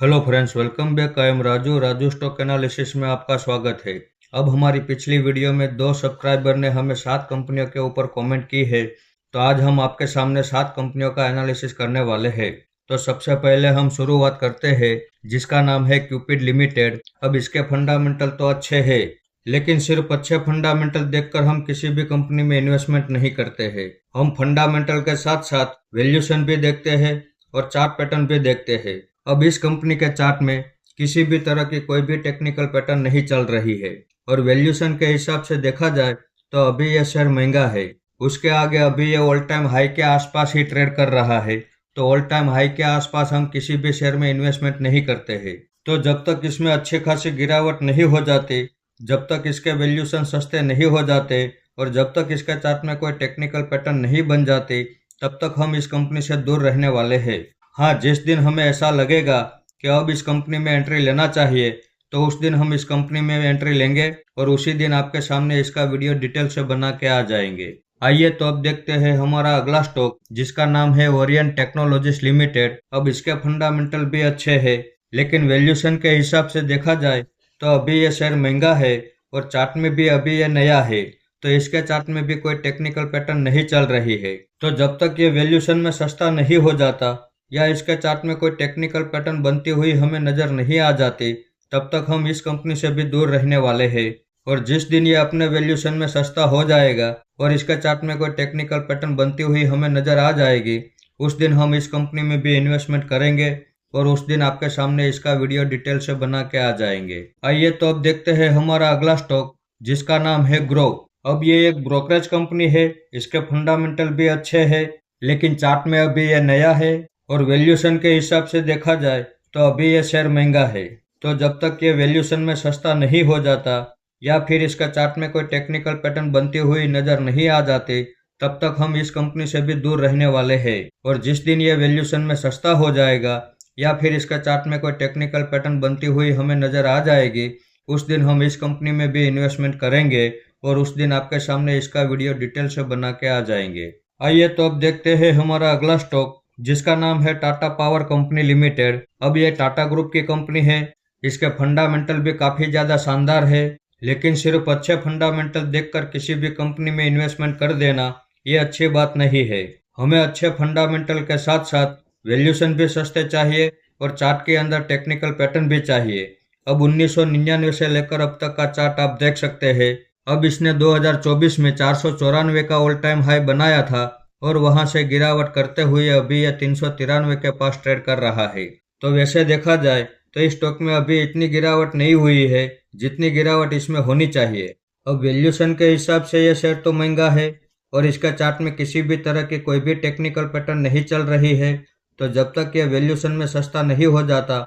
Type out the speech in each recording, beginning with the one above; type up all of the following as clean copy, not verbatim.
Hello friends, welcome back. I am Raju stock analysis में आपका स्वागत है। अब हमारी पिछली वीडियो में 2 सब्सक्राइबर ने हमें 7 कंपनियों के ऊपर कमेंट की है, तो आज हम आपके सामने 7 कंपनियों का एनालिसिस करने वाले हैं। तो सबसे पहले हम शुरुआत करते हैं, जिसका नाम है क्यूपिड लिमिटेड। अब इसके फंडामेंटल तो अच्छे हैं, लेकिन सिर्फ अच्छे फंडामेंटल देखकर हम किसी भी कंपनी में इन्वेस्टमेंट नहीं करते हैं। हम फंडामेंटल के साथ साथ वैल्यूएशन भी देखते हैं और चार्ट पैटर्न भी देखते हैं। अब इस कंपनी के चार्ट में किसी भी तरह की कोई भी टेक्निकल पैटर्न नहीं चल रही है और वैल्यूएशन के हिसाब से देखा जाए तो अभी यह शेयर महंगा है। उसके आगे अभी ये ऑल टाइम हाई के आसपास ही ट्रेड कर रहा है, तो ऑल टाइम हाई के आसपास हम किसी भी शेयर में इन्वेस्टमेंट नहीं करते हैं। तो जब तक इसमें अच्छी खासी गिरावट नहीं हो जाती, जब तक इसके वैल्यूएशन सस्ते नहीं हो जाते और जब तक इसके चार्ट में कोई टेक्निकल पैटर्न नहीं बन जाती, तब तक हम इस कंपनी से दूर रहने वाले हैं। हाँ, जिस दिन हमें ऐसा लगेगा कि अब इस कंपनी में एंट्री लेना चाहिए, तो उस दिन हम इस कंपनी में एंट्री लेंगे और उसी दिन आपके सामने इसका वीडियो डिटेल से बना के आ जाएंगे। आइए तो अब देखते हैं हमारा अगला स्टॉक, जिसका नाम है ओरियंट टेक्नोलॉजीज लिमिटेड। अब इसके फंडामेंटल भी अच्छे हैं, लेकिन वैल्यूएशन के हिसाब से देखा जाए तो अभी ये शेयर महंगा है और चार्ट में भी अभी ये नया है, तो इसके चार्ट में भी कोई टेक्निकल पैटर्न नहीं चल रही है। तो जब तक ये वैल्यूएशन में सस्ता नहीं हो जाता या इसके चार्ट में कोई टेक्निकल पैटर्न बनती हुई हमें नजर नहीं आ जाती, तब तक हम इस कंपनी से भी दूर रहने वाले हैं। और जिस दिन ये अपने वैल्यूएशन में सस्ता हो जाएगा और इसके चार्ट में कोई टेक्निकल पैटर्न बनती हुई हमें नजर आ जाएगी, उस दिन हम इस कंपनी में भी इन्वेस्टमेंट करेंगे और उस दिन आपके सामने इसका वीडियो डिटेल से बना के आ जाएंगे। आइए तो अब देखते हैं हमारा अगला स्टॉक, जिसका नाम है ग्रो। अब ये एक ब्रोकरेज कंपनी है, इसके फंडामेंटल भी अच्छे हैं, लेकिन चार्ट में अभी ये नया है और वैल्यूएशन के हिसाब से देखा जाए तो अभी ये शेयर महंगा है। तो जब तक ये वैल्यूएशन में सस्ता नहीं हो जाता या फिर इसका चार्ट में कोई टेक्निकल पैटर्न बनती हुई नजर नहीं आ जाती, तब तक हम इस कंपनी से भी दूर रहने वाले हैं। और जिस दिन ये वैल्यूएशन में सस्ता हो जाएगा या फिर इसका चार्ट में कोई टेक्निकल पैटर्न बनती हुई हमें नजर आ जाएगी, उस दिन हम इस कंपनी में भी इन्वेस्टमेंट करेंगे और उस दिन आपके सामने इसका वीडियो डिटेल से बना के आ जाएंगे। आइए तो अब देखते हैं हमारा अगला स्टॉक, जिसका नाम है टाटा पावर कंपनी लिमिटेड। अब ये टाटा ग्रुप की कंपनी है, इसके फंडामेंटल भी काफी ज्यादा शानदार है, लेकिन सिर्फ अच्छे फंडामेंटल देखकर किसी भी कंपनी में इन्वेस्टमेंट कर देना ये अच्छी बात नहीं है। हमें अच्छे फंडामेंटल के साथ साथ वैल्यूएशन भी सस्ते चाहिए और चार्ट के अंदर टेक्निकल पैटर्न भी चाहिए। अब 1999 से लेकर अब तक का चार्ट आप देख सकते हैं। अब इसने 2024 में 494 का ऑल टाइम हाई बनाया था और वहां से गिरावट करते हुए अभी यह 393 के पास ट्रेड कर रहा है। तो वैसे देखा जाए तो इस स्टॉक में अभी इतनी गिरावट नहीं हुई है जितनी गिरावट इसमें होनी चाहिए। अब वैल्यूएशन के हिसाब से यह शेयर तो महंगा है और इसका चार्ट में किसी भी तरह की कोई भी टेक्निकल पैटर्न नहीं चल रही है। तो जब तक यह वैल्यूएशन में सस्ता नहीं हो जाता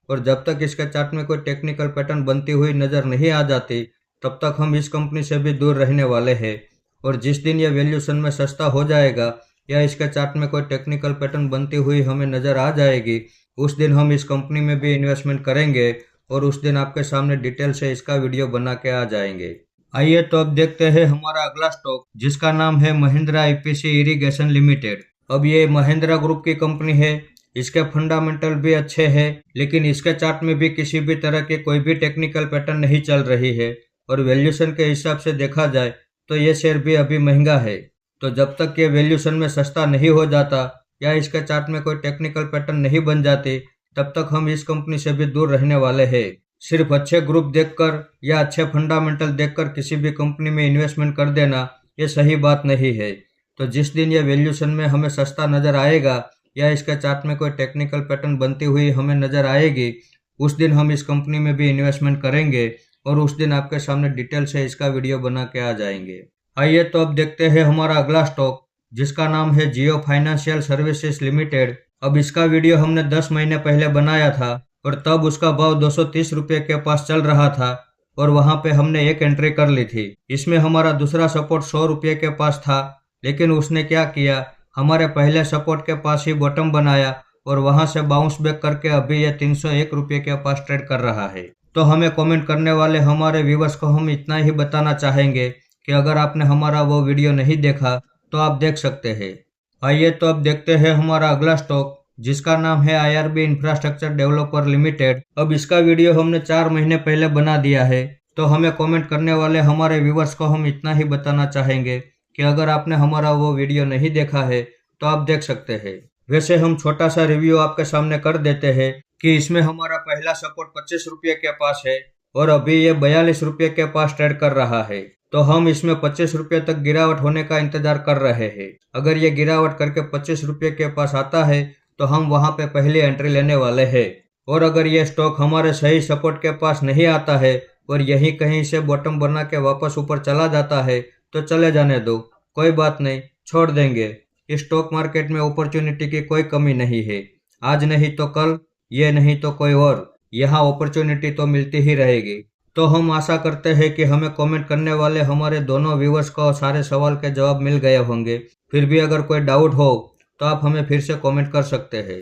और जब तक इसके चार्ट में कोई टेक्निकल पैटर्न बनती हुई नजर नहीं आ जाती, तब तक हम इस कंपनी से भी दूर रहने वाले हैं। और जिस दिन यह वैल्यूएशन में सस्ता हो जाएगा या इसके चार्ट में कोई टेक्निकल पैटर्न बनती हुई हमें नजर आ जाएगी, उस दिन हम इस कंपनी में भी इन्वेस्टमेंट करेंगे और उस दिन आपके सामने डिटेल से इसका वीडियो बना के आ जाएंगे। आइए तो अब देखते हैं हमारा अगला स्टॉक, जिसका नाम है महिंद्रा ईपीसी इरिगेशन लिमिटेड। अब ये महिंद्रा ग्रुप की कंपनी है, इसके फंडामेंटल भी अच्छे हैं, लेकिन इसके चार्ट में भी किसी भी तरह के कोई भी टेक्निकल पैटर्न नहीं चल रही है और वैल्यूएशन के हिसाब से देखा जाए तो ये शेयर भी अभी महंगा है। तो जब तक ये वैल्यूएशन में सस्ता नहीं हो जाता या इसके चार्ट में कोई टेक्निकल पैटर्न नहीं बन जाती, तब तक हम इस कंपनी से भी दूर रहने वाले हैं। सिर्फ अच्छे ग्रुप देखकर या अच्छे फंडामेंटल देखकर किसी भी कंपनी में इन्वेस्टमेंट कर देना ये सही बात नहीं है। तो जिस दिन ये वैल्यूएशन में हमें सस्ता नजर आएगा या इसके चार्ट में कोई टेक्निकल पैटर्न बनती हुई हमें नजर आएगी, उस दिन हम इस कंपनी में भी इन्वेस्टमेंट करेंगे और उस दिन आपके सामने डिटेल से इसका वीडियो बना के आ जाएंगे। आइए तो अब देखते हैं हमारा अगला स्टॉक, जिसका नाम है जियो फाइनेंशियल सर्विसेज लिमिटेड। अब इसका वीडियो हमने 10 महीने पहले बनाया था और तब उसका भाव 230 रुपये के पास चल रहा था और वहां पे हमने एक एंट्री कर ली थी। इसमें हमारा दूसरा सपोर्ट 100 रुपये के पास था, लेकिन उसने क्या किया, हमारे पहले सपोर्ट के पास ही बॉटम बनाया और वहां से बाउंस बैक करके अभी यह 301 रुपये के पास ट्रेड कर रहा है। तो हमें कमेंट करने वाले हमारे व्यूवर्स को हम इतना ही बताना चाहेंगे कि अगर आपने हमारा वो वीडियो नहीं देखा तो आप देख सकते हैं। आइए तो अब देखते हैं हमारा अगला स्टॉक, जिसका नाम है IRB इंफ्रास्ट्रक्चर डेवलपर लिमिटेड। अब इसका वीडियो हमने 4 महीने पहले बना दिया है, तो हमें कमेंट करने वाले हमारे व्यूवर्स को हम इतना ही बताना चाहेंगे कि अगर आपने हमारा वो वीडियो नहीं देखा है तो आप देख सकते हैं। वैसे हम छोटा सा रिव्यू आपके सामने कर देते हैं कि इसमें हमारा पहला सपोर्ट 25 रुपये के पास है और अभी ये 42 रुपये के पास ट्रेड कर रहा है, तो हम इसमें 25 रुपये तक गिरावट होने का इंतजार कर रहे हैं। अगर ये गिरावट करके 25 रुपये के पास आता है तो हम वहां पे पहली एंट्री लेने वाले हैं। और अगर ये स्टॉक हमारे सही सपोर्ट के पास नहीं आता है और यहीं कहीं से बॉटम बना के वापस ऊपर चला जाता है तो चले जाने दो, कोई बात नहीं, छोड़ देंगे। इस स्टॉक मार्केट में अपॉर्चुनिटी की कोई कमी नहीं है। आज नहीं तो कल, ये नहीं तो कोई और, यहाँ अपॉर्चुनिटी तो मिलती ही रहेगी। तो हम आशा करते हैं कि हमें कमेंट करने वाले हमारे दोनों व्यूवर्स को सारे सवाल के जवाब मिल गए होंगे। फिर भी अगर कोई डाउट हो तो आप हमें फिर से कमेंट कर सकते हैं।